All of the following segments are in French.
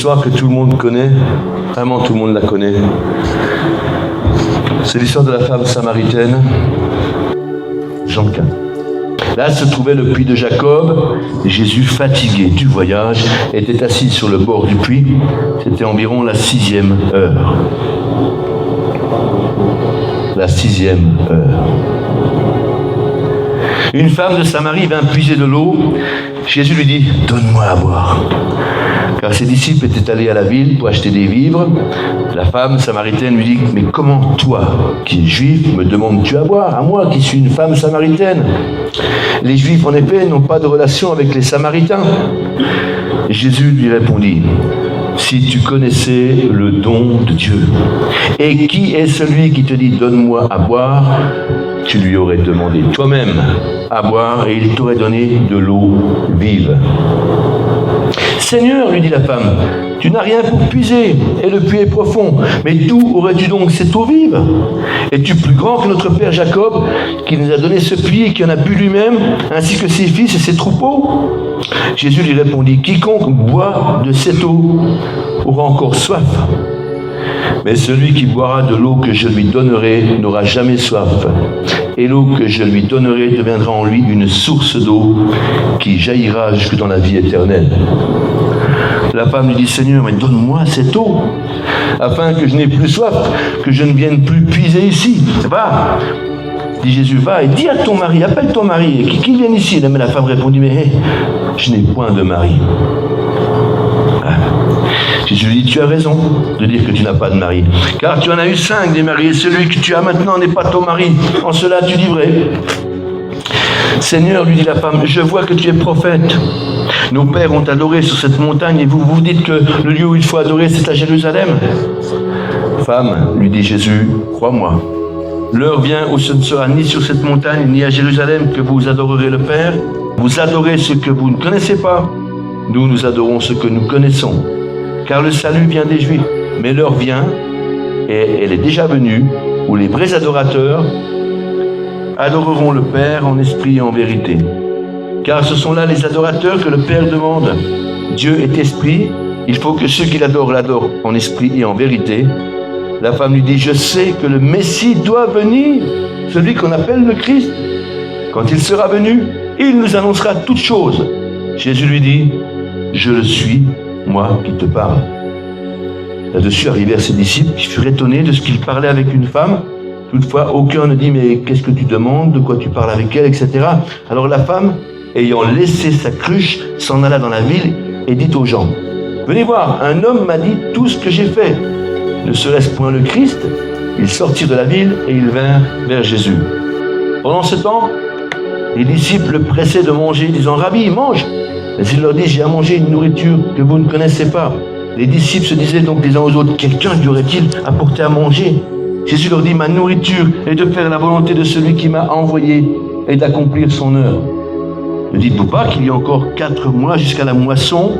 l'histoire que tout le monde connaît, vraiment tout le monde la connaît. C'est l'histoire de la femme samaritaine, Jean 4. Là se trouvait le puits de Jacob, et Jésus, fatigué du voyage, était assis sur le bord du puits. C'était environ la 6e heure. La 6e heure. Une femme de Samarie vint puiser de l'eau. Jésus lui dit « Donne-moi à boire ». Car ses disciples étaient allés à la ville pour acheter des vivres. La femme samaritaine lui dit « Mais comment toi, qui es juif, me demandes-tu à boire, à moi qui suis une femme samaritaine ?» Les Juifs, en effet, n'ont pas de relation avec les Samaritains. Et Jésus lui répondit « Si tu connaissais le don de Dieu, et qui est celui qui te dit « Donne-moi à boire », tu lui aurais demandé toi-même à boire, et il t'aurait donné de l'eau vive. « Seigneur, lui dit la femme, tu n'as rien pour puiser, et le puits est profond. Mais d'où aurais-tu donc cette eau vive? Es-tu plus grand que notre père Jacob, qui nous a donné ce puits et qui en a bu lui-même, ainsi que ses fils et ses troupeaux ?» Jésus lui répondit, « Quiconque boit de cette eau aura encore soif. Mais celui qui boira de l'eau que je lui donnerai n'aura jamais soif. Et l'eau que je lui donnerai deviendra en lui une source d'eau qui jaillira jusque dans la vie éternelle. » La femme lui dit, « Seigneur, mais donne-moi cette eau, afin que je n'ai plus soif, que je ne vienne plus puiser ici. » Va, dit Jésus, va et dis à ton mari, appelle ton mari, qu'il vienne ici. Mais la femme répondit, « Mais je n'ai point de mari. » Jésus lui dit, « Tu as raison de dire que tu n'as pas de mari, car tu en as eu 5 des maris, et celui que tu as maintenant n'est pas ton mari. En cela tu dis vrai. » Seigneur, lui dit la femme, « Je vois que tu es prophète. Nos pères ont adoré sur cette montagne, et vous vous dites que le lieu où il faut adorer, c'est à Jérusalem. » Femme, lui dit Jésus, « Crois-moi, l'heure vient où ce ne sera ni sur cette montagne, ni à Jérusalem que vous adorerez le Père. Vous adorez ce que vous ne connaissez pas. Nous adorons ce que nous connaissons. Car le salut vient des Juifs. Mais l'heure vient, et elle est déjà venue, où les vrais adorateurs adoreront le Père en esprit et en vérité. Car ce sont là les adorateurs que le Père demande. Dieu est esprit, il faut que ceux qui l'adorent en esprit et en vérité. » La femme lui dit, « Je sais que le Messie doit venir, celui qu'on appelle le Christ. Quand il sera venu, il nous annoncera toutes choses. » Jésus lui dit, « Je le suis, moi qui te parle. » Là-dessus arrivèrent ses disciples qui furent étonnés de ce qu'il parlait avec une femme. Toutefois, aucun ne dit, « Mais qu'est-ce que tu demandes? De quoi tu parles avec elle? » etc. Alors la femme, ayant laissé sa cruche, s'en alla dans la ville et dit aux gens, « Venez voir, un homme m'a dit tout ce que j'ai fait. Ne serait-ce point le Christ ?» Ils sortirent de la ville et ils vinrent vers Jésus. Pendant ce temps, les disciples le pressaient de manger, disant, « Rabbi, mange !» Mais il leur dit, « J'ai à manger une nourriture que vous ne connaissez pas. » Les disciples se disaient donc les uns aux autres, « Quelqu'un lui aurait-il apporté à manger ?» Jésus leur dit, « Ma nourriture est de faire la volonté de celui qui m'a envoyé et d'accomplir son œuvre. Ne dites-vous pas qu'il y a encore 4 mois jusqu'à la moisson?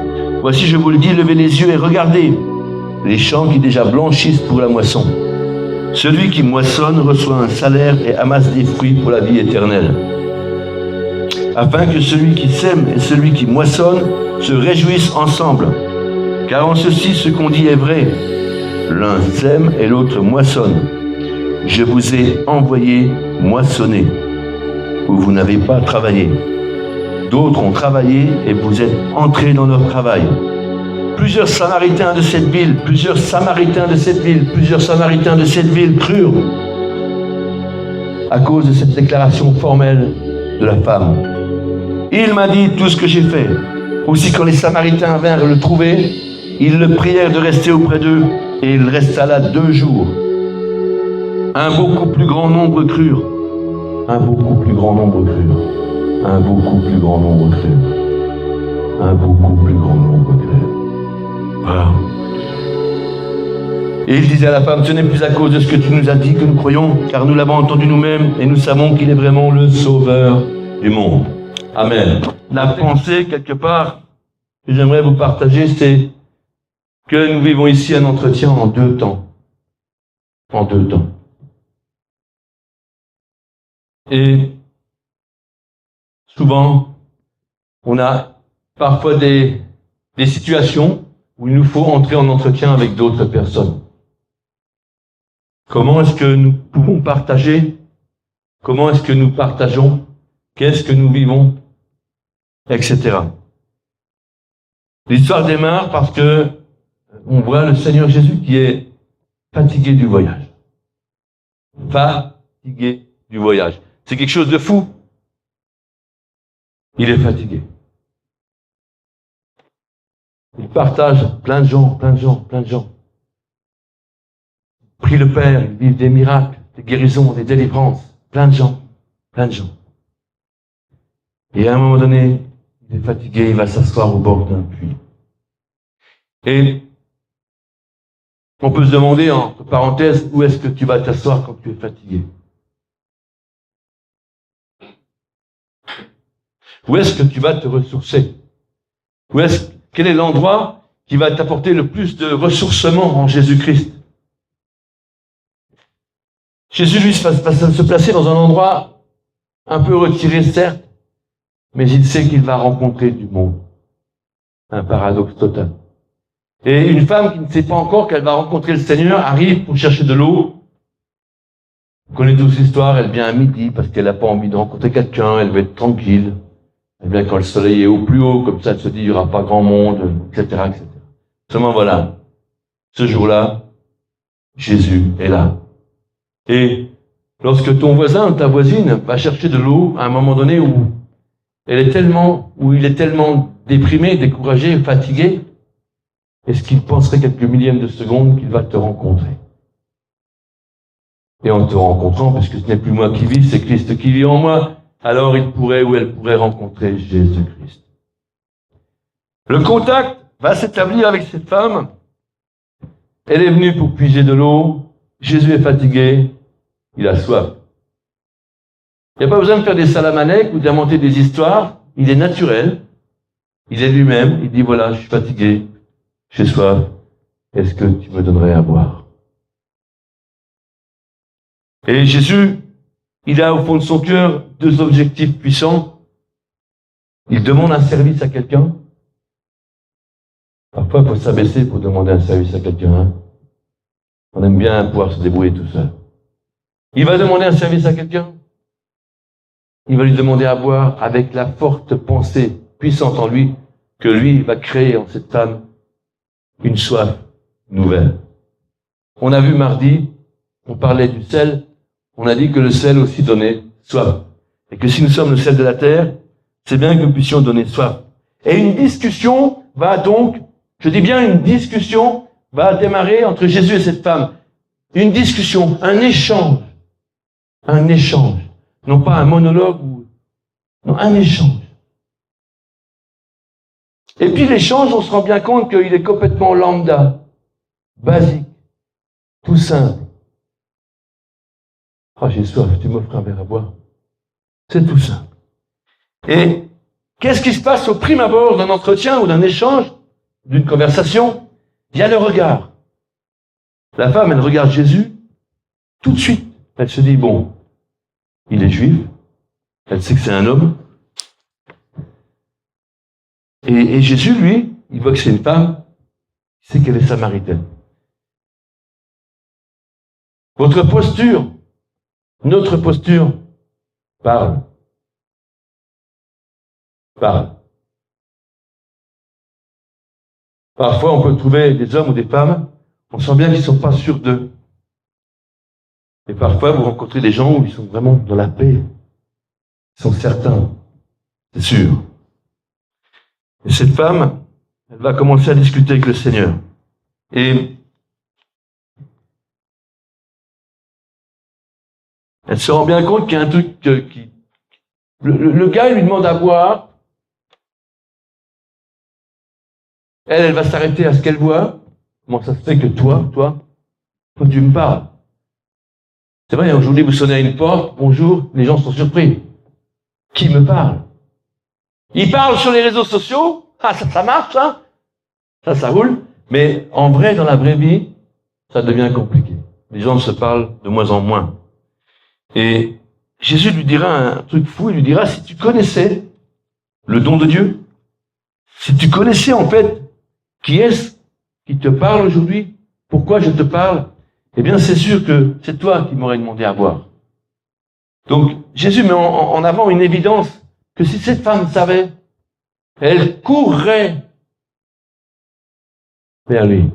Voici, je vous le dis, levez les yeux et regardez les champs qui déjà blanchissent pour la moisson. Celui qui moissonne reçoit un salaire et amasse des fruits pour la vie éternelle. Afin que celui qui sème et celui qui moissonne se réjouissent ensemble. Car en ceci, ce qu'on dit est vrai. L'un sème et l'autre moissonne. Je vous ai envoyé moissonner, où vous n'avez pas travaillé. D'autres ont travaillé et vous êtes entrés dans leur travail. Plusieurs Samaritains de cette ville crurent à cause de cette déclaration formelle de la femme. Il m'a dit tout ce que j'ai fait. Aussi, quand les Samaritains vinrent le trouver, ils le prièrent de rester auprès d'eux, et il resta là 2 jours. Un beaucoup plus grand nombre crurent. Voilà. Et il disait à la femme, « Ce n'est plus à cause de ce que tu nous as dit que nous croyons, car nous l'avons entendu nous-mêmes, et nous savons qu'il est vraiment le Sauveur du monde. » Amen. La pensée, quelque part, que j'aimerais vous partager, c'est que nous vivons ici un entretien en 2 temps. En 2 temps. Et souvent, on a parfois des situations où il nous faut entrer en entretien avec d'autres personnes. Comment est-ce que nous pouvons partager? Comment est-ce que nous partageons? Qu'est-ce que nous vivons? Etc. L'histoire démarre parce que on voit le Seigneur Jésus qui est fatigué du voyage. Fatigué du voyage. C'est quelque chose de fou. Il est fatigué. Il partage plein de gens. Prie le Père, il vit des miracles, des guérisons, des délivrances. Plein de gens. Et à un moment donné, il est fatigué, il va s'asseoir au bord d'un puits. Et on peut se demander, entre parenthèses, où est-ce que tu vas t'asseoir quand tu es fatigué? Où est-ce que tu vas te ressourcer? Quel est l'endroit qui va t'apporter le plus de ressourcement en Jésus-Christ? Jésus, lui, va se placer dans un endroit un peu retiré, certes, mais il sait qu'il va rencontrer du monde. Un paradoxe total. Et une femme qui ne sait pas encore qu'elle va rencontrer le Seigneur arrive pour chercher de l'eau. Vous connaissez tous l'histoire, elle vient à midi parce qu'elle n'a pas envie de rencontrer quelqu'un, elle veut être tranquille. Elle vient quand le soleil est au plus haut, comme ça elle se dit il n'y aura pas grand monde, etc. Seulement voilà, ce jour-là, Jésus est là. Et lorsque ton voisin ou ta voisine va chercher de l'eau à un moment donné où il est tellement déprimé, découragé, fatigué, est-ce qu'il penserait quelques millièmes de seconde qu'il va te rencontrer? Et en te rencontrant, puisque ce n'est plus moi qui vis, c'est Christ qui vit en moi, alors il pourrait ou elle pourrait rencontrer Jésus-Christ. Le contact va s'établir avec cette femme. Elle est venue pour puiser de l'eau. Jésus est fatigué. Il a soif. Il n'y a pas besoin de faire des salamanèques ou d'inventer des histoires. Il est naturel. Il est lui-même. Il dit, voilà, je suis fatigué. J'ai soif. Est-ce que tu me donnerais à boire? Et Jésus, il a au fond de son cœur deux objectifs puissants. Il demande un service à quelqu'un. Parfois, il faut s'abaisser pour demander un service à quelqu'un. Hein. On aime bien pouvoir se débrouiller tout seul. Il va demander un service à quelqu'un. Il va lui demander à boire avec la forte pensée puissante en lui que lui va créer en cette femme une soif nouvelle. On a vu mardi, on parlait du sel, on a dit que le sel aussi donnait soif. Et que si nous sommes le sel de la terre, c'est bien que nous puissions donner soif. Et une discussion va donc, je dis bien une discussion, va démarrer entre Jésus et cette femme. Une discussion, un échange. Un échange. Non pas un monologue, non, un échange. Et puis l'échange, on se rend bien compte qu'il est complètement lambda, basique, tout simple. Ah, j'ai soif, tu m'offres un verre à boire. C'est tout simple. Et qu'est-ce qui se passe au prime abord d'un entretien ou d'un échange, d'une conversation? Il y a le regard. La femme, elle regarde Jésus, tout de suite, elle se dit, bon, il est juif, elle sait que c'est un homme. Et Jésus, lui, il voit que c'est une femme, il sait qu'elle est samaritaine. Votre posture, notre posture, parle. Parfois, on peut trouver des hommes ou des femmes, on sent bien qu'ils ne sont pas sûrs d'eux. Et parfois, vous rencontrez des gens où ils sont vraiment dans la paix. Ils sont certains, c'est sûr. Et cette femme, elle va commencer à discuter avec le Seigneur. Et elle se rend bien compte qu'il y a un truc qui... Le gars, il lui demande à boire. Elle va s'arrêter à ce qu'elle voit. Comment ça se fait que toi, tu me parles? C'est vrai, aujourd'hui, vous sonnez à une porte, bonjour, les gens sont surpris. Qui me parle? Il parle sur les réseaux sociaux. Ah, ça marche, hein? Ça roule. Mais en vrai, dans la vraie vie, ça devient compliqué. Les gens se parlent de moins en moins. Et Jésus lui dira un truc fou, il lui dira, si tu connaissais le don de Dieu, si tu connaissais en fait qui est-ce qui te parle aujourd'hui. Pourquoi je te parle? Eh bien, c'est sûr que c'est toi qui m'aurais demandé à boire. Donc, Jésus met en avant une évidence que si cette femme savait, elle courrait vers lui.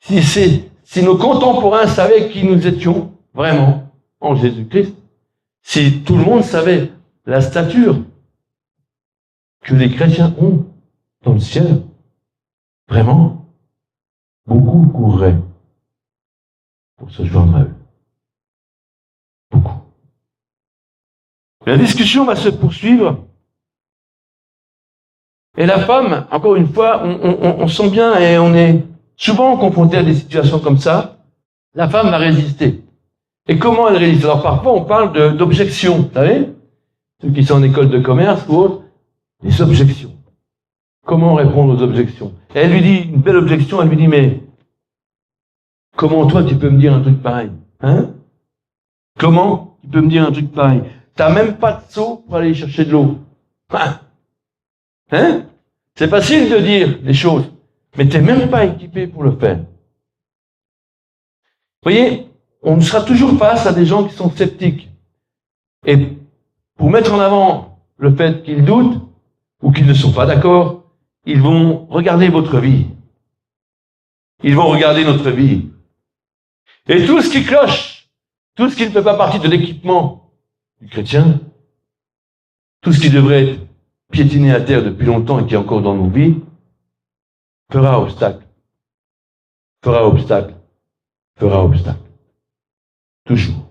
Si nos contemporains savaient qui nous étions vraiment en Jésus-Christ, si tout le monde savait la stature que les chrétiens ont dans le ciel, vraiment, beaucoup courraient pour se joindre à eux. Beaucoup. La discussion va se poursuivre. Et la femme, encore une fois, on sent bien et on est souvent confronté à des situations comme ça. La femme va résister. Et comment elle résiste? Alors parfois on parle d'objections, vous savez? Ceux qui sont en école de commerce ou autres, les objections. Comment répondre aux objections? Et elle lui dit, une belle objection, elle lui dit, mais comment toi tu peux me dire un truc pareil? Hein? Comment tu peux me dire un truc pareil? T'as même pas de seau pour aller chercher de l'eau. Hein? C'est facile de dire des choses, mais t'es même pas équipé pour le faire. Vous voyez, on sera toujours face à des gens qui sont sceptiques. Et pour mettre en avant le fait qu'ils doutent, ou qu'ils ne sont pas d'accord, ils vont regarder votre vie. Ils vont regarder notre vie. Et tout ce qui cloche, tout ce qui ne fait pas partie de l'équipement du chrétien, tout ce qui devrait être piétiné à terre depuis longtemps et qui est encore dans nos vies, fera obstacle. Fera obstacle. Fera obstacle. Toujours.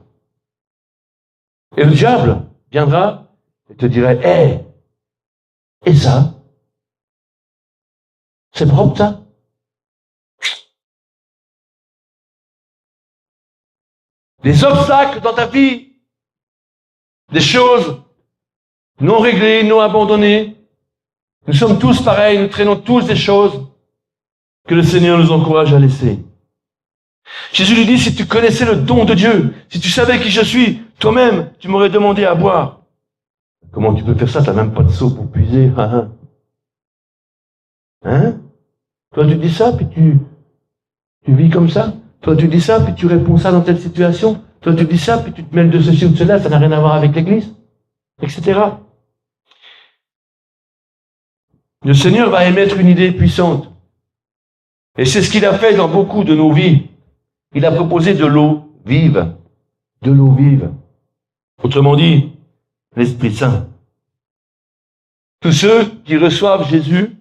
Et le diable viendra et te dira, hé, et ça? C'est propre ça? Des obstacles dans ta vie, des choses non réglées, non abandonnées. Nous sommes tous pareils, nous traînons tous des choses que le Seigneur nous encourage à laisser. Jésus lui dit, si tu connaissais le don de Dieu, si tu savais qui je suis, toi-même, tu m'aurais demandé à boire. Comment tu peux faire ça? T'as même pas de seau pour puiser. Hein? Toi, tu dis ça, puis tu vis comme ça. Toi, tu dis ça, puis tu réponds ça dans telle situation. Toi, tu dis ça, puis tu te mêles de ceci ou de cela, ça n'a rien à voir avec l'Église, etc. Le Seigneur va émettre une idée puissante. Et c'est ce qu'il a fait dans beaucoup de nos vies. Il a proposé de l'eau vive. De l'eau vive. Autrement dit, l'Esprit Saint. Tous ceux qui reçoivent Jésus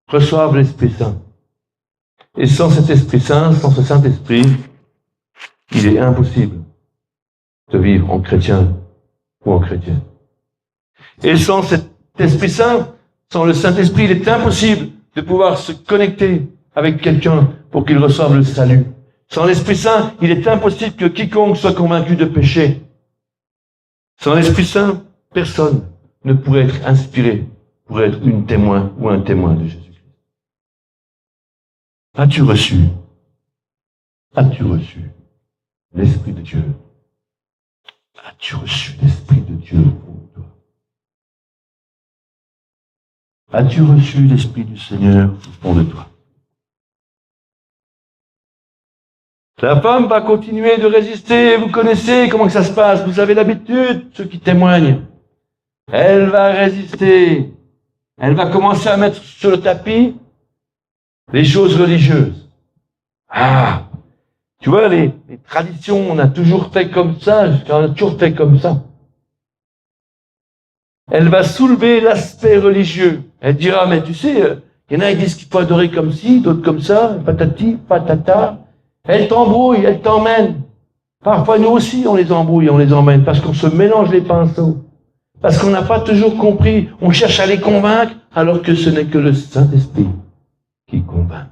reçoivent l'Esprit Saint. Et sans cet Esprit Saint, sans ce Saint-Esprit, il est impossible de vivre en chrétien ou en chrétienne. Et sans cet Esprit Saint, sans le Saint-Esprit, il est impossible de pouvoir se connecter avec quelqu'un pour qu'il reçoive le salut. Sans l'Esprit Saint, il est impossible que quiconque soit convaincu de péché. Sans l'Esprit Saint, personne ne pourrait être inspiré pour être une témoin ou un témoin de Jésus-Christ. As-tu reçu l'Esprit de Dieu? As-tu reçu l'Esprit de Dieu pour toi? As-tu reçu l'Esprit du Seigneur au fond de toi? La femme va continuer de résister. Vous connaissez comment que ça se passe. Vous avez l'habitude, ceux qui témoignent. Elle va résister. Elle va commencer à mettre sur le tapis les choses religieuses. Ah, tu vois, les traditions, on a toujours fait comme ça, on a toujours fait comme ça. Elle va soulever l'aspect religieux. Elle dira, mais tu sais, il y en a qui disent qu'il faut adorer comme ci, d'autres comme ça, patati, patata. Elle t'embrouille, elle t'emmène. Parfois, nous aussi, on les embrouille, on les emmène, parce qu'on se mélange les pinceaux. Parce qu'on n'a pas toujours compris. On cherche à les convaincre, alors que ce n'est que le Saint-Esprit qui convainc.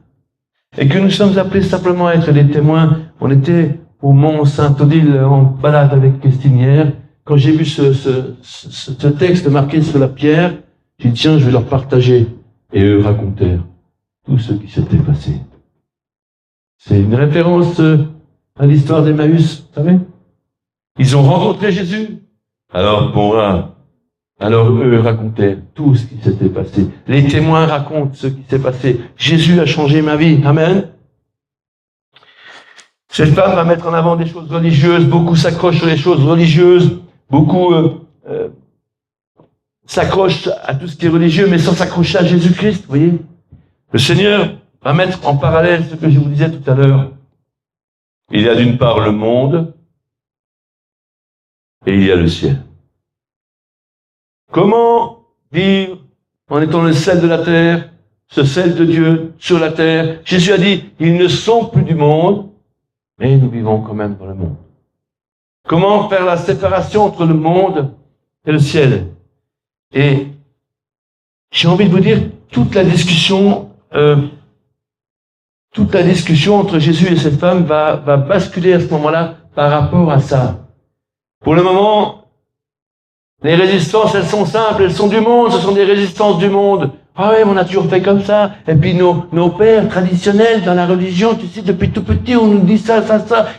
Et que nous sommes appelés simplement à être des témoins. On était au Mont Saint-Odile en balade avec Christine hier. Quand j'ai vu ce texte marqué sur la pierre, j'ai dit, tiens, je vais leur partager. Et eux racontèrent tout ce qui s'était passé. C'est une référence à l'histoire d'Emmaüs, vous savez? Ils ont rencontré Jésus. Alors, bon, Alors eux racontaient tout ce qui s'était passé. Les témoins racontent ce qui s'est passé. Jésus a changé ma vie. Amen. Cette femme va mettre en avant des choses religieuses. Beaucoup s'accrochent sur les choses religieuses. Beaucoup s'accrochent à tout ce qui est religieux, mais sans s'accrocher à Jésus-Christ. Vous voyez, le Seigneur va mettre en parallèle ce que je vous disais tout à l'heure. Il y a d'une part le monde et il y a le ciel. Comment vivre en étant le sel de la terre, ce sel de Dieu sur la terre? Jésus a dit, ils ne sont plus du monde, mais nous vivons quand même dans le monde. Comment faire la séparation entre le monde et le ciel? Et j'ai envie de vous dire, toute la discussion entre Jésus et cette femme va basculer à ce moment-là par rapport à ça. Pour le moment, les résistances, elles sont simples, elles sont du monde, ce sont des résistances du monde. Ah oui, on a toujours fait comme ça. Et puis nos pères traditionnels dans la religion, tu sais, depuis tout petit, on nous dit ça.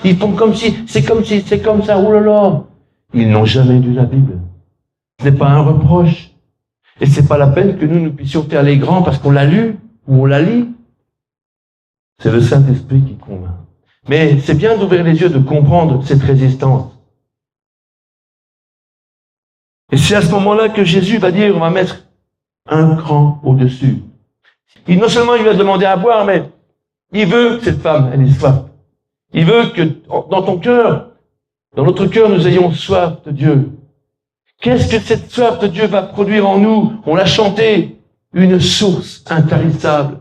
Ils font comme si, c'est comme ça, oh là là. Ils n'ont jamais lu la Bible. Ce n'est pas un reproche. Et c'est pas la peine que nous puissions faire les grands parce qu'on l'a lu ou on la lit. C'est le Saint-Esprit qui convainc. Mais c'est bien d'ouvrir les yeux, de comprendre cette résistance. Et c'est à ce moment-là que Jésus va dire, on va mettre un cran au-dessus. Non seulement il va demander à boire, mais il veut que cette femme, elle ait soif. Il veut que dans ton cœur, dans notre cœur, nous ayons soif de Dieu. Qu'est-ce que cette soif de Dieu va produire en nous? On l'a chanté, une source intarissable.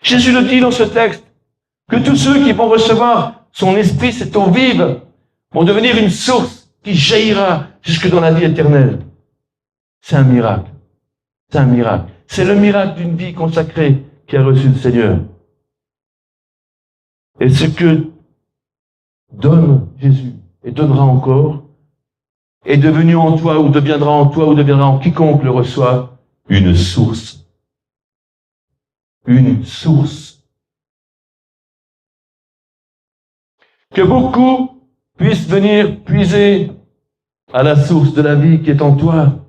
Jésus le dit dans ce texte, que tous ceux qui vont recevoir son esprit, cette eau vive, vont devenir une source qui jaillira jusque dans la vie éternelle. C'est un miracle. C'est un miracle. C'est le miracle d'une vie consacrée qui a reçu le Seigneur. Et ce que donne Jésus et donnera encore est devenu en toi ou deviendra en toi ou deviendra en quiconque le reçoit une source. Une source. Que beaucoup puissent venir puiser à la source de la vie qui est en toi.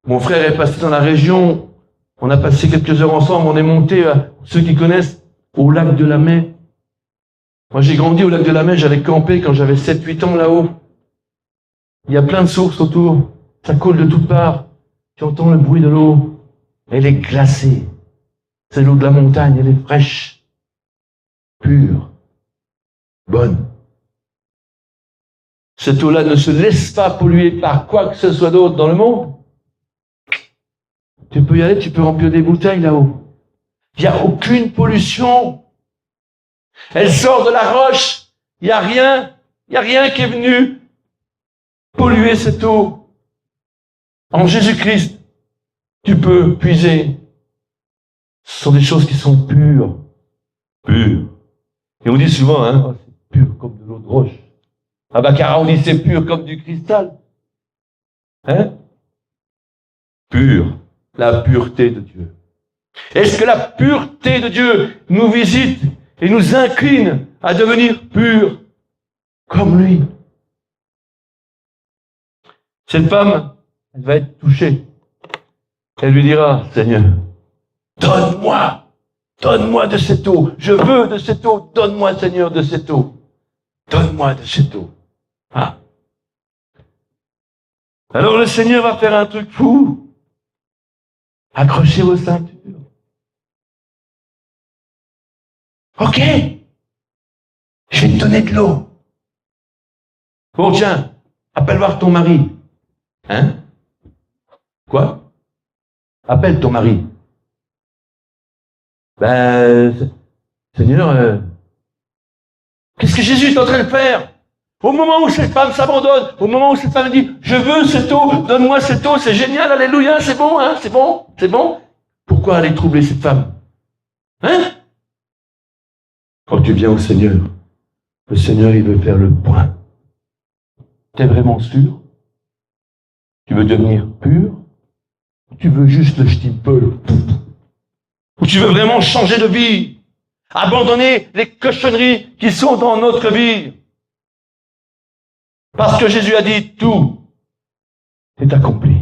Mon frère est passé dans la région, on a passé quelques heures ensemble, on est monté, ceux qui connaissent, au lac de la Mai. Moi j'ai grandi au lac de la Mai, j'allais camper quand j'avais 7-8 ans là-haut. Il y a plein de sources autour, ça coule de toutes parts, tu entends le bruit de l'eau, elle est glacée. C'est l'eau de la montagne, elle est fraîche, pure, bonne. Cette eau-là ne se laisse pas polluer par quoi que ce soit d'autre dans le monde. Tu peux y aller, tu peux remplir des bouteilles là-haut. Il n'y a aucune pollution. Elle sort de la roche. Il n'y a rien qui est venu polluer cette eau. En Jésus-Christ, tu peux puiser. Ce sont des choses qui sont pures. Pures. Et on dit souvent, c'est pur comme de l'eau de roche. À Baccarat, on dit c'est pur comme du cristal. Pur. La pureté de Dieu. Est-ce que la pureté de Dieu nous visite et nous incline à devenir purs comme lui? Cette femme, elle va être touchée. Elle lui dira, Seigneur, donne-moi de cette eau. Je veux de cette eau. Donne-moi, Seigneur, de cette eau. Donne-moi de cette eau. Ah. Alors le Seigneur va faire un truc fou. Accrochez vos ceintures. Ok. Je vais te donner de l'eau. Bon, tiens, appelle voir ton mari. Quoi? Appelle ton mari. Seigneur, qu'est-ce que Jésus est en train de faire? Au moment où cette femme s'abandonne, au moment où cette femme dit, je veux cette eau, donne-moi cette eau, c'est génial, alléluia, c'est bon, c'est bon. Pourquoi aller troubler cette femme? Quand tu viens au Seigneur, le Seigneur, il veut faire le point. T'es vraiment sûr? Tu veux devenir pur? Ou tu veux juste le stimpel? Ou tu veux vraiment changer de vie? Abandonner les cochonneries qui sont dans notre vie? Parce que Jésus a dit, tout est accompli.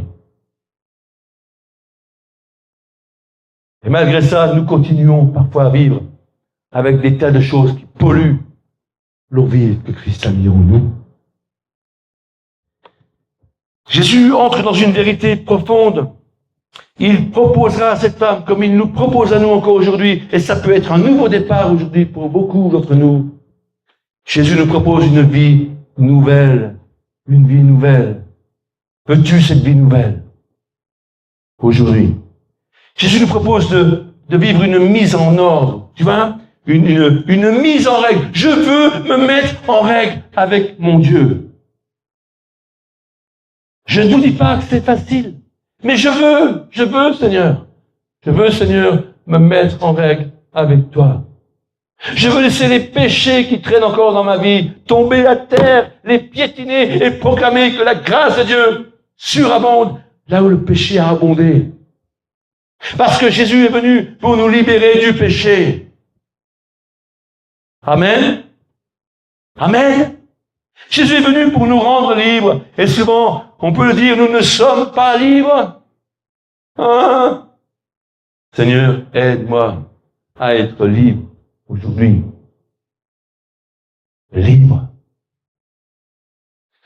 Et malgré ça, nous continuons parfois à vivre avec des tas de choses qui polluent l'eau vive que Christ a mis en nous. Jésus entre dans une vérité profonde. Il proposera à cette femme comme il nous propose à nous encore aujourd'hui, et ça peut être un nouveau départ aujourd'hui pour beaucoup d'entre nous. Jésus nous propose une vie nouvelle, une vie nouvelle. Veux-tu cette vie nouvelle aujourd'hui? Jésus nous propose de vivre une mise en ordre, tu vois, une mise en règle. Je veux me mettre en règle avec mon Dieu. Je ne vous dis pas que c'est facile, mais je veux, Seigneur. Je veux, Seigneur, me mettre en règle avec toi. Je veux laisser les péchés qui traînent encore dans ma vie tomber à terre, les piétiner et proclamer que la grâce de Dieu surabonde là où le péché a abondé. Parce que Jésus est venu pour nous libérer du péché. Amen. Amen. Jésus est venu pour nous rendre libres. Et souvent, on peut le dire, nous ne sommes pas libres. Hein? Seigneur, aide-moi à être libre aujourd'hui. Libre.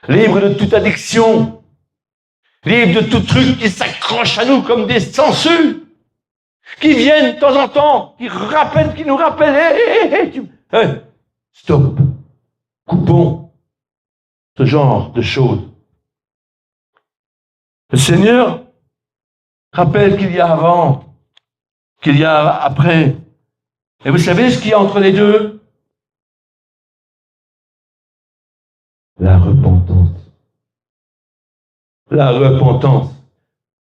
Libre de toute addiction. Libre de tout truc qui s'accroche à nous comme des sangsues. Qui viennent de temps en temps, qui nous rappellent, stop. Coupons ce genre de choses. Le Seigneur rappelle qu'il y a avant, qu'il y a après. Et vous savez ce qu'il y a entre les deux? La repentance. La repentance.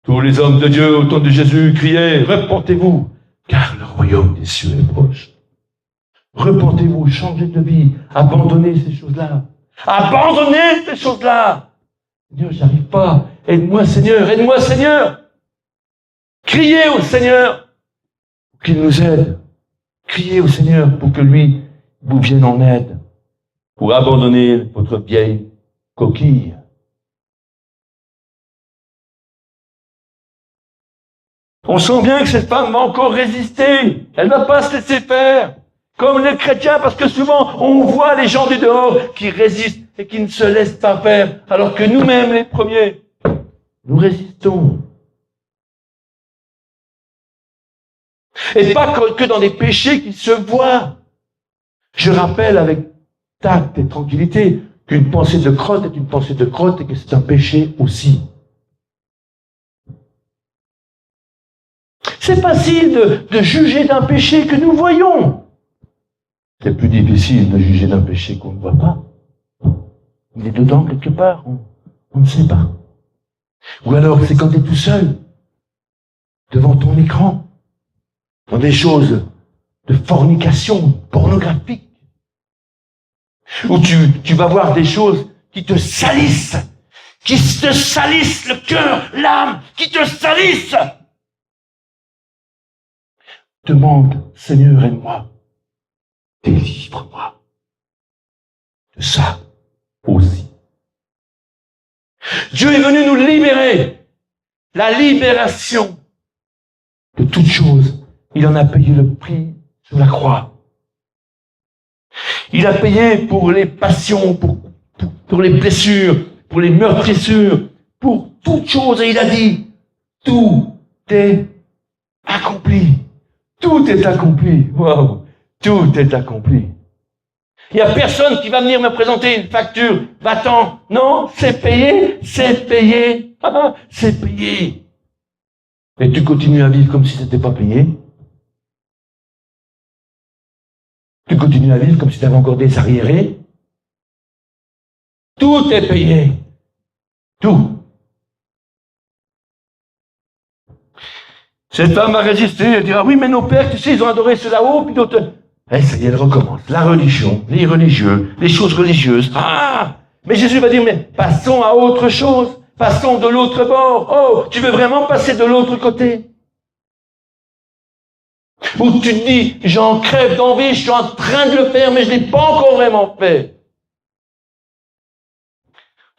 Tous les hommes de Dieu autour de Jésus criaient, repentez-vous, car le royaume des cieux est proche. Repentez-vous, changez de vie, abandonnez ces choses-là. Abandonnez ces choses-là. Seigneur, j'arrive pas. Aide-moi, Seigneur, aide-moi, Seigneur. Criez au Seigneur pour qu'il nous aide. Criez au Seigneur pour que lui vous vienne en aide. Pour abandonner votre vieille coquille. On sent bien que cette femme va encore résister. Elle ne va pas se laisser faire. Comme les chrétiens, parce que souvent, on voit les gens du dehors qui résistent et qui ne se laissent pas faire, alors que nous-mêmes, les premiers, nous résistons. Et pas que dans des péchés qui se voient. Je rappelle avec tact et tranquillité qu'une pensée de crotte est une pensée de crotte et que c'est un péché aussi. C'est facile de juger d'un péché que nous voyons. C'est plus difficile de juger d'un péché qu'on ne voit pas. Il est dedans quelque part, on ne sait pas. Ou alors c'est quand tu es tout seul, devant ton écran, dans des choses de fornication pornographique, où tu vas voir des choses qui te salissent le cœur, l'âme, qui te salissent. Demande, Seigneur, aide-moi, délivre-moi de ça aussi. Dieu est venu nous libérer. La libération de toutes choses. Il en a payé le prix sur la croix. Il a payé pour les passions, pour les blessures, pour les meurtrissures, pour toutes choses. Et il a dit, tout est accompli. Tout est accompli. Wow. Tout est accompli. Il n'y a personne qui va venir me présenter une facture. Va-t'en. Non, c'est payé, c'est payé. C'est payé. Et tu continues à vivre comme si c'était pas payé. Tu continues à vivre comme si tu avais encore des arriérés. Tout est payé. Tout. Cette femme va résister, elle dira, oui, mais nos pères, tu sais, ils ont adoré ceux là-haut, puis d'autres. Et ça y est, elle recommence. La religion, les religieux, les choses religieuses. Ah! Mais Jésus va dire, mais passons à autre chose. Passons de l'autre bord. Oh, tu veux vraiment passer de l'autre côté? Ou tu te dis, j'en crève d'envie, je suis en train de le faire, mais je ne l'ai pas encore vraiment fait.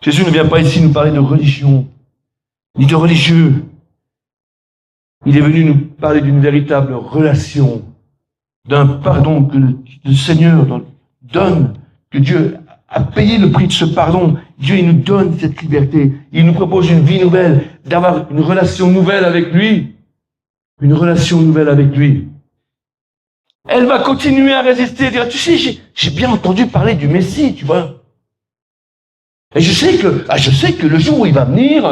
Jésus ne vient pas ici nous parler de religion, ni de religieux. Il est venu nous parler d'une véritable relation, d'un pardon que le Seigneur donne, que Dieu a payé le prix de ce pardon. Dieu, il nous donne cette liberté. Il nous propose une vie nouvelle, d'avoir une relation nouvelle avec lui. Une relation nouvelle avec lui. Elle va continuer à résister, dire, tu sais, j'ai bien entendu parler du Messie, tu vois. Et je sais que le jour où il va venir,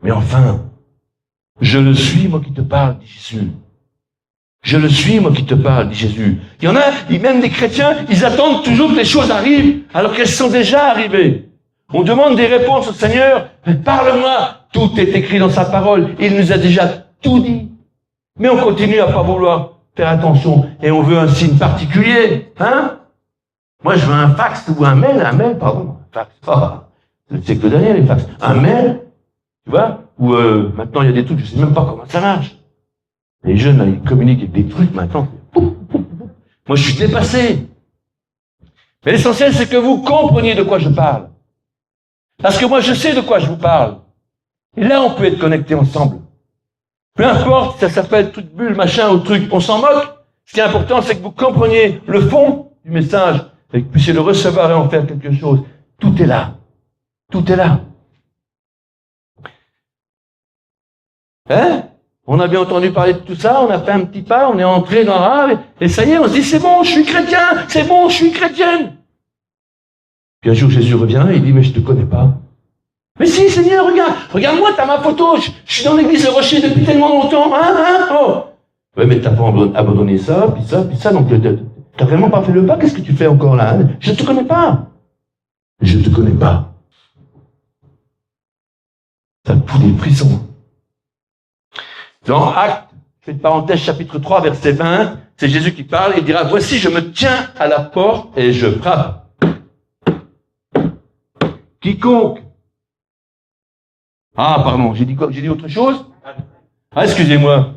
mais enfin, je le suis, moi qui te parle, dit Jésus. Je le suis, moi qui te parle, dit Jésus. Il y en a, même des chrétiens, ils attendent toujours que les choses arrivent, alors qu'elles sont déjà arrivées. On demande des réponses au Seigneur, parle-moi. Tout est écrit dans sa parole. Il nous a déjà tout dit. Mais on continue à pas vouloir faire attention. Et on veut un signe particulier. Hein? Moi, je veux un fax ou un mail, pardon. Un fax. Oh, c'est que derrière les fax. Un mail, tu vois? Ou maintenant, il y a des trucs, je sais même pas comment ça marche. Les jeunes, là, ils communiquent avec des trucs maintenant. Moi, je suis dépassé. Mais l'essentiel, c'est que vous compreniez de quoi je parle. Parce que moi, je sais de quoi je vous parle. Et là, on peut être connectés ensemble. Peu importe, ça s'appelle toute bulle, machin ou truc, on s'en moque. Ce qui est important, c'est que vous compreniez le fond du message et que vous puissiez le recevoir et en faire quelque chose. Tout est là. Tout est là. Hein? On a bien entendu parler de tout ça, on a fait un petit pas, on est entré dans l'art, et ça y est, on se dit, c'est bon, je suis chrétien, c'est bon, je suis chrétienne. Puis un jour, Jésus revient et il dit, mais je te connais pas. Mais si, Seigneur, regarde-moi, t'as ma photo, je suis dans l'église de Rocher depuis tellement longtemps, oh. Ouais, mais t'as pas abandonné ça, puis ça, donc t'as vraiment pas fait le pas, qu'est-ce que tu fais encore là? Hein? Je te connais pas. Je te connais pas. Ça fout des frissons. Dans Actes, je fais une parenthèse, chapitre 3, verset 20, c'est Jésus qui parle, il dira, voici, je me tiens à la porte et je frappe. Quiconque. Ah, pardon, j'ai dit quoi? J'ai dit autre chose? Ah, excusez-moi.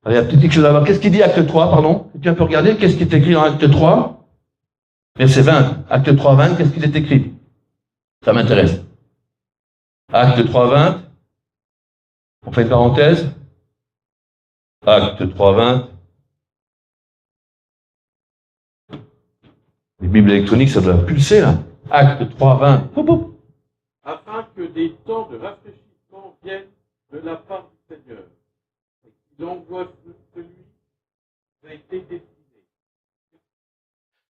Il y a peut-être quelque chose à voir. Qu'est-ce qu'il dit, Acte 3, pardon? Tu un peu regarder, qu'est-ce qui est écrit dans Acte 3? Verset 20. Acte 3, 20, qu'est-ce qu'il est écrit? Ça m'intéresse. Acte 3, 20. On fait une parenthèse. Acte 3, 20. Les Bibles électroniques, ça doit pulser, là. Acte 3, 20. Poup, poup. Afin que des temps de rafraîchissement viennent de la part du Seigneur, et qu'il envoie celui qui a été destiné.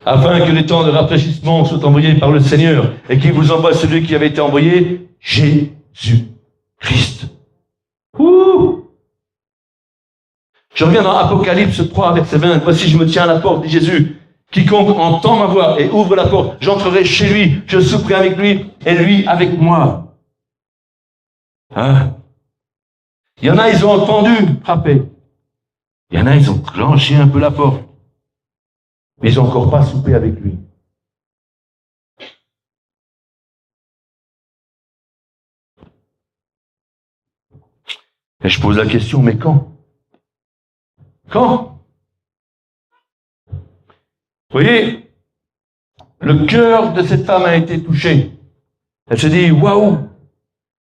Afin que les temps de rafraîchissement soient envoyés par le Seigneur, et qu'il vous envoie celui qui avait été envoyé, Jésus-Christ. Ouh! Je reviens dans Apocalypse 3, verset 20. Voici, je me tiens à la porte, dit Jésus. Quiconque entend ma voix et ouvre la porte, j'entrerai chez lui, je souperai avec lui, et lui avec moi. Hein? Il y en a, ils ont entendu frapper. Il y en a, ils ont clenché un peu la porte. Mais ils n'ont encore pas soupé avec lui. Et je pose la question, mais quand? Quand? Vous voyez, le cœur de cette femme a été touché. Elle se dit, waouh,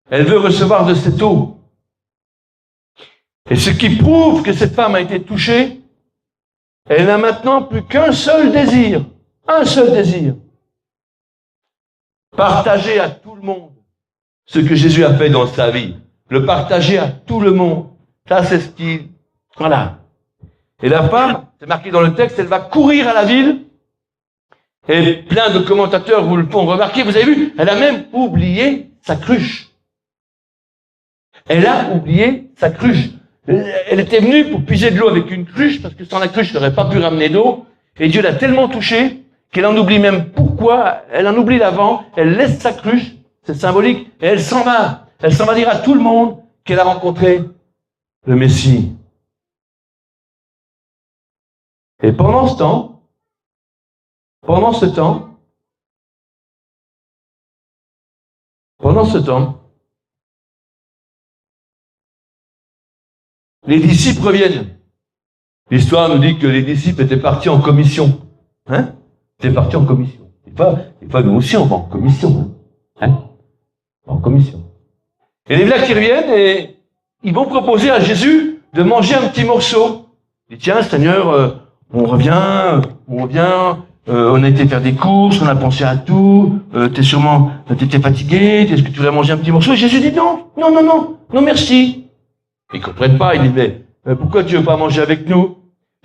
elle veut recevoir de cette eau. Et ce qui prouve que cette femme a été touchée, elle n'a maintenant plus qu'un seul désir. Un seul désir. Partager à tout le monde ce que Jésus a fait dans sa vie. Le partager à tout le monde. Ça, c'est ce qui... Voilà. Et la femme, c'est marqué dans le texte, elle va courir à la ville. Et plein de commentateurs vous le font remarquer. Vous avez vu, elle a même oublié sa cruche. Elle a oublié sa cruche. Elle était venue pour puiser de l'eau avec une cruche, parce que sans la cruche, elle n'aurait pas pu ramener d'eau. Et Dieu l'a tellement touchée qu'elle en oublie même pourquoi. Elle en oublie l'avant. Elle laisse sa cruche. C'est symbolique. Et elle s'en va. Elle s'en va dire à tout le monde qu'elle a rencontré le Messie. Et pendant ce temps, les disciples reviennent. L'histoire nous dit que les disciples étaient partis en commission. Hein? Ils étaient partis en commission. Et pas nous aussi, on va en commission. Hein? en commission. Et les là qui reviennent et ils vont proposer à Jésus de manger un petit morceau. Il dit, tiens, Seigneur, on revient, on a été faire des courses, on a pensé à tout, t'étais fatigué, est-ce que tu voulais manger un petit morceau? Et Jésus dit, non, merci. Ils comprennent pas, ils disent, mais pourquoi tu veux pas manger avec nous?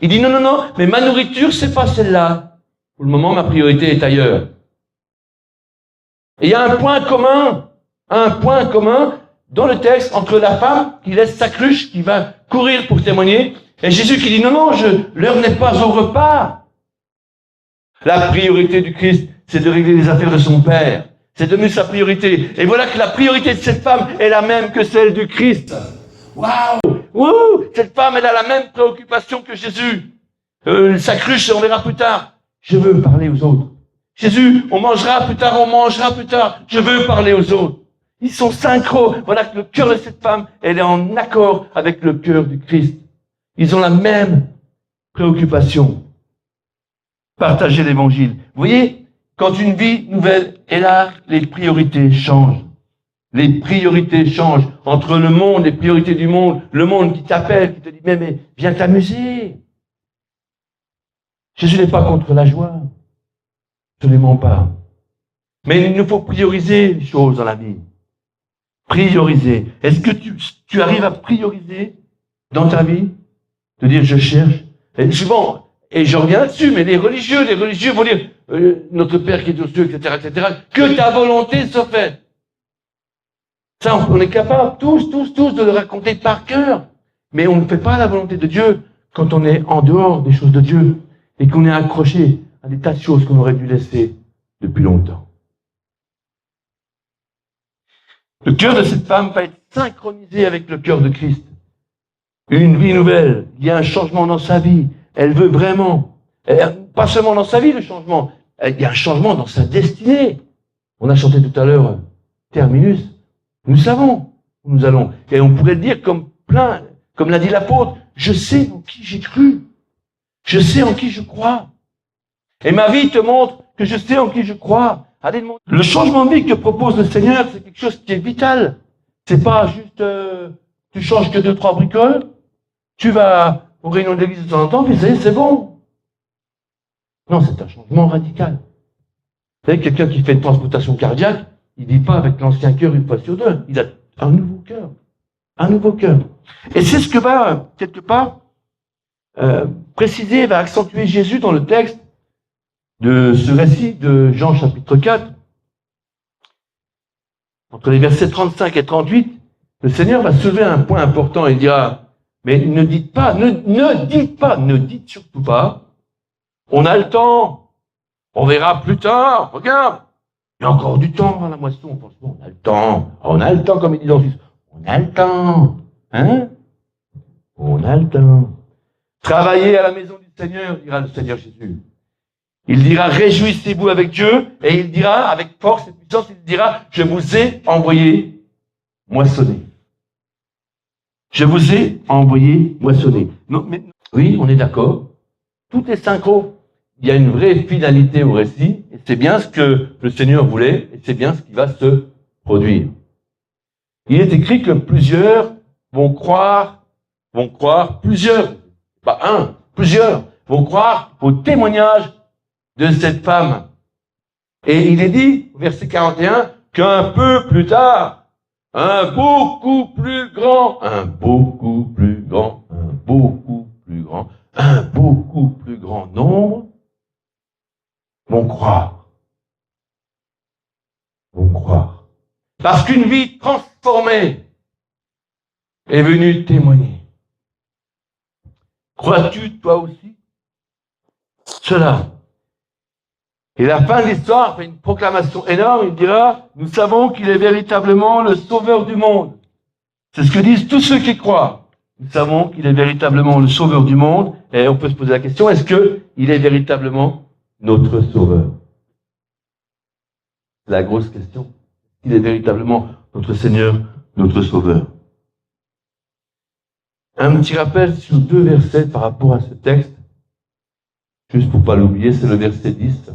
Il dit, non, mais ma nourriture, c'est pas celle-là. Pour le moment, ma priorité est ailleurs. Et il y a un point commun dans le texte entre la femme qui laisse sa cruche, qui va courir pour témoigner, et Jésus qui dit, non, l'heure n'est pas au repas. La priorité du Christ, c'est de régler les affaires de son Père. C'est devenu sa priorité. Et voilà que la priorité de cette femme est la même que celle du Christ. Waouh! Cette femme, elle a la même préoccupation que Jésus. Sa cruche, on verra plus tard. Je veux parler aux autres. Jésus, on mangera plus tard. Je veux parler aux autres. Ils sont synchro. Voilà que le cœur de cette femme, elle est en accord avec le cœur du Christ. Ils ont la même préoccupation. Partager l'évangile. Vous voyez, quand une vie nouvelle est là, les priorités changent. Les priorités changent. Entre le monde, les priorités du monde, le monde qui t'appelle, qui te dit, mais viens t'amuser. Jésus n'est pas contre la joie. Absolument pas. Mais il nous faut prioriser les choses dans la vie. Prioriser. Est-ce que tu arrives à prioriser dans ta vie? Te dire, je cherche. Et souvent, et je reviens là-dessus, mais les religieux vont dire, notre Père qui est aux cieux, etc., que ta volonté soit faite. Ça, on est capable, tous, de le raconter par cœur. Mais on ne fait pas la volonté de Dieu quand on est en dehors des choses de Dieu et qu'on est accroché à des tas de choses qu'on aurait dû laisser depuis longtemps. Le cœur de cette femme va être synchronisé avec le cœur de Christ. Une vie nouvelle, il y a un changement dans sa vie. Elle veut vraiment, pas seulement dans sa vie le changement, il y a un changement dans sa destinée. On a chanté tout à l'heure Terminus. Nous savons où nous allons. Et on pourrait le dire comme l'a dit l'apôtre, je sais en qui j'ai cru. Je sais en qui je crois. Et ma vie te montre que je sais en qui je crois. Le changement de vie que propose le Seigneur, c'est quelque chose qui est vital. C'est pas juste, tu changes que 2-3 bricoles, tu vas aux réunions d'église de temps en temps, puis c'est bon. Non, c'est un changement radical. Vous savez, quelqu'un qui fait une transplantation cardiaque, il vit pas avec l'ancien cœur une fois sur deux. Il a un nouveau cœur. Un nouveau cœur. Et c'est ce que va, quelque part, préciser, va accentuer Jésus dans le texte de ce récit de Jean chapitre 4. Entre les versets 35 et 38, le Seigneur va soulever un point important et dira, mais ne dites surtout pas, on a le temps, on verra plus tard, regarde, il y a encore du temps dans la moisson, franchement, on a le temps comme il dit dans le Suisse, on a le temps, hein? On a le temps. Travaillez à la maison du Seigneur, dira le Seigneur Jésus. Il dira, réjouissez-vous avec Dieu, et il dira, avec force et puissance, il dira, je vous ai envoyé moissonner. Je vous ai envoyé moissonner. Non, mais, oui, on est d'accord. Tout est synchro. Il y a une vraie finalité au récit, et c'est bien ce que le Seigneur voulait, et c'est bien ce qui va se produire. Il est écrit que plusieurs vont croire, plusieurs vont croire au témoignage de cette femme. Et il est dit, au verset 41, qu'un peu plus tard, un beaucoup plus grand nombre vont croire. Parce qu'une vie transformée est venue témoigner. Crois-tu, toi aussi, cela? Et la fin de l'histoire fait une proclamation énorme, il dira, nous savons qu'il est véritablement le sauveur du monde. C'est ce que disent tous ceux qui croient. Nous savons qu'il est véritablement le sauveur du monde, et on peut se poser la question, est-ce qu'il est véritablement notre sauveur? C'est la grosse question. Il est véritablement notre Seigneur, notre sauveur. Un petit rappel sur 2 versets par rapport à ce texte, juste pour pas l'oublier, c'est le verset 10.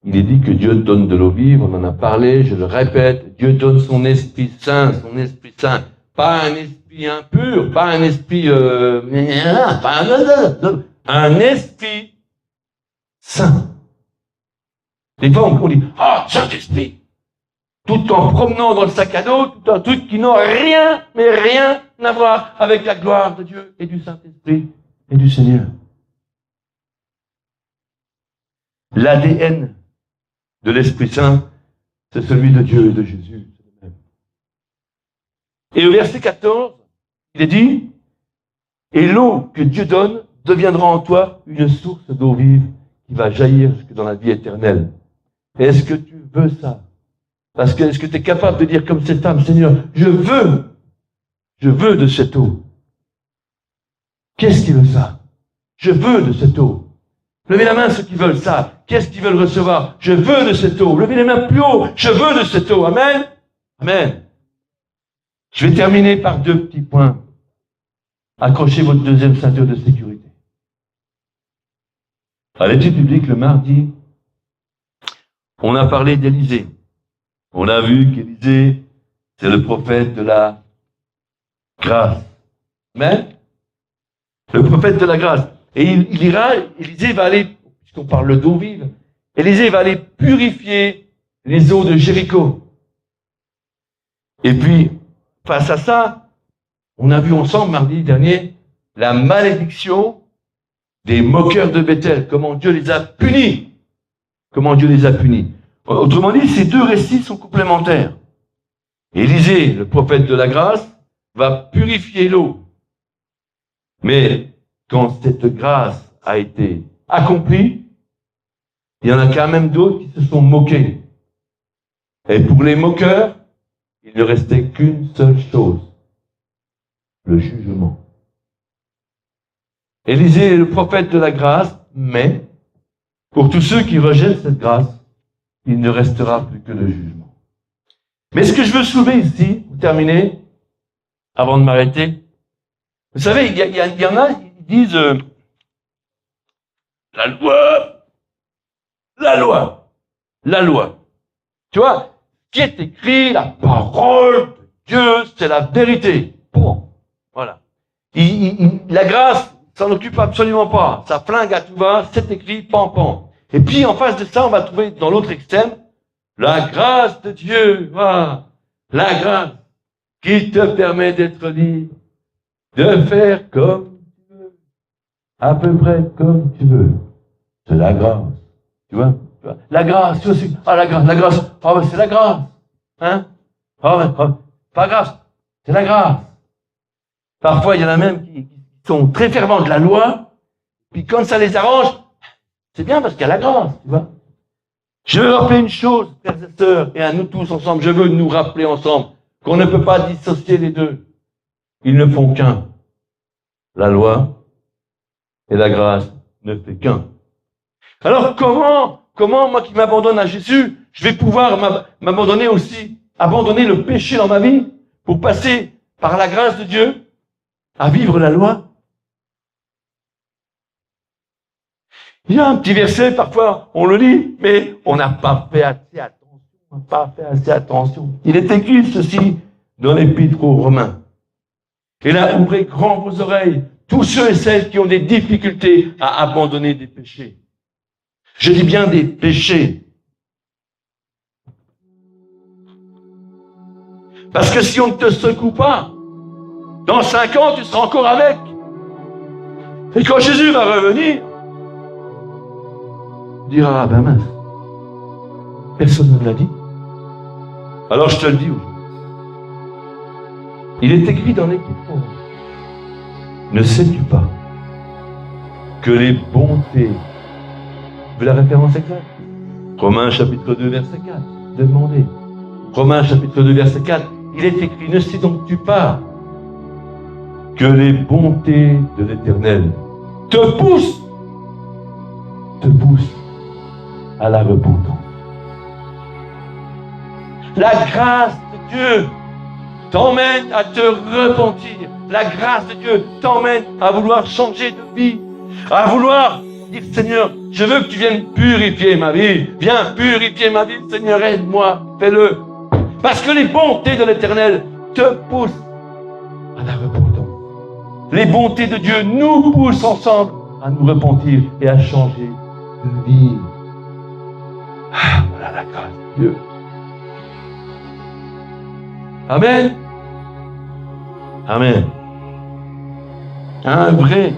il est dit que Dieu donne de l'eau vive, on en a parlé, je le répète, Dieu donne son Esprit Saint, pas un esprit impur, pas un esprit, un esprit saint. Des fois, on dit, Saint-Esprit, tout en promenant dans le sac à dos, tout un truc qui n'a rien, mais rien à voir avec la gloire de Dieu et du Saint-Esprit et du Seigneur. L'ADN de l'Esprit Saint, c'est celui de Dieu et de Jésus. Et au verset 14, il est dit, et l'eau que Dieu donne deviendra en toi une source d'eau vive qui va jaillir jusque dans la vie éternelle. Est-ce que tu veux ça? Parce que est-ce que tu es capable de dire comme cette femme, Seigneur, je veux de cette eau. Qu'est-ce qui veut ça? Je veux de cette eau. Levez la main ceux qui veulent ça. Qu'est-ce qu'ils veulent recevoir? Je veux de cette eau. Levez les mains plus haut. Je veux de cette eau. Amen. Amen. Je vais terminer par 2 petits points. Accrochez votre deuxième ceinture de sécurité. À l'étude biblique, le mardi, on a parlé d'Élisée. On a vu qu'Élisée, c'est le prophète de la grâce. Amen. Le prophète de la grâce. Et Élisée va aller, puisqu'on parle d'eau vive, Élisée va aller purifier les eaux de Jéricho. Et puis, face à ça, on a vu ensemble mardi dernier la malédiction des moqueurs de Bethel, comment Dieu les a punis. Autrement dit, ces 2 récits sont complémentaires. Élisée, le prophète de la grâce, va purifier l'eau. Mais quand cette grâce a été accomplie, il y en a quand même d'autres qui se sont moqués. Et pour les moqueurs, il ne restait qu'une seule chose, le jugement. Élisée est le prophète de la grâce, mais pour tous ceux qui rejettent cette grâce, il ne restera plus que le jugement. Mais ce que je veux soulever ici, pour terminer, avant de m'arrêter, vous savez, il y en a qui disent la loi. Tu vois, ce qui est écrit, la parole de Dieu, c'est la vérité. Bon, voilà. La grâce, ça n'occupe absolument pas. Ça flingue à tout va, c'est écrit, pan. Et puis, en face de ça, on va trouver dans l'autre extrême, la grâce de Dieu, voilà. La grâce qui te permet d'être libre, de faire comme tu veux, à peu près comme tu veux. C'est la grâce. Tu vois? La grâce, tu aussi. La grâce. C'est la grâce. Hein? Pas grâce. C'est la grâce. Parfois, il y en a même qui sont très fervents de la loi, puis quand ça les arrange, c'est bien parce qu'il y a la grâce, tu vois. Je veux rappeler une chose, frères et sœurs, et à nous tous ensemble, je veux nous rappeler ensemble qu'on ne peut pas dissocier les deux. Ils ne font qu'un. La loi et la grâce ne fait qu'un. Alors comment moi qui m'abandonne à Jésus, je vais pouvoir m'abandonner aussi, abandonner le péché dans ma vie pour passer par la grâce de Dieu à vivre la loi? Il y a un petit verset, parfois on le lit, mais on n'a pas fait assez attention. Il est écrit ceci dans l'Épître aux Romains. Et là, ouvrez grand vos oreilles, tous ceux et celles qui ont des difficultés à abandonner des péchés. Je dis bien des péchés. Parce que si on ne te secoue pas, dans 5 ans, tu seras encore avec. Et quand Jésus va revenir, il dira, ben mince, personne ne me l'a dit. Alors je te le dis aujourd'hui. Il est écrit dans l'Épître. Ne sais-tu pas que les bontés, vous avez la référence exacte? Romains chapitre 2 verset 4, demandez. Romains chapitre 2 verset 4, il est écrit, ne sais donc-tu pas que les bontés de l'Éternel te poussent à la repentance. La grâce de Dieu t'emmène à te repentir. La grâce de Dieu t'emmène à vouloir changer de vie, à vouloir dire Seigneur, je veux que tu viennes purifier ma vie. Viens purifier ma vie, Seigneur, aide-moi, fais-le. Parce que les bontés de l'Éternel te poussent à la repentance. Les bontés de Dieu nous poussent ensemble à nous repentir et à changer de vie. Ah, voilà la grâce de Dieu. Amen. Amen. Un vrai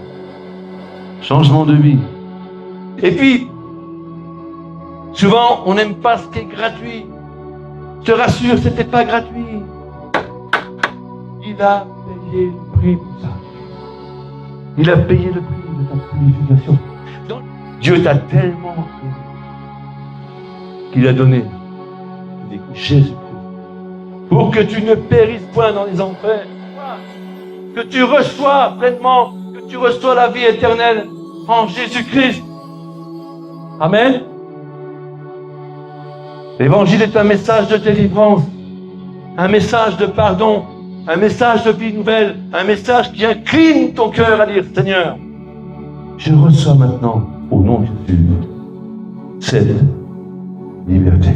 changement de vie. Et puis, souvent, on n'aime pas ce qui est gratuit. Je te rassure, c'était pas gratuit. Il a payé le prix pour ça. Il a payé le prix de ta purification. Donc, Dieu t'a tellement aimé qu'il a donné Jésus-Christ pour que tu ne périsses point dans les enfers, que tu reçois pleinement, que tu reçois la vie éternelle en Jésus-Christ. Amen. L'évangile est un message de délivrance, un message de pardon, un message de vie nouvelle, un message qui incline ton cœur à dire Seigneur, je reçois maintenant au nom de Jésus cette liberté.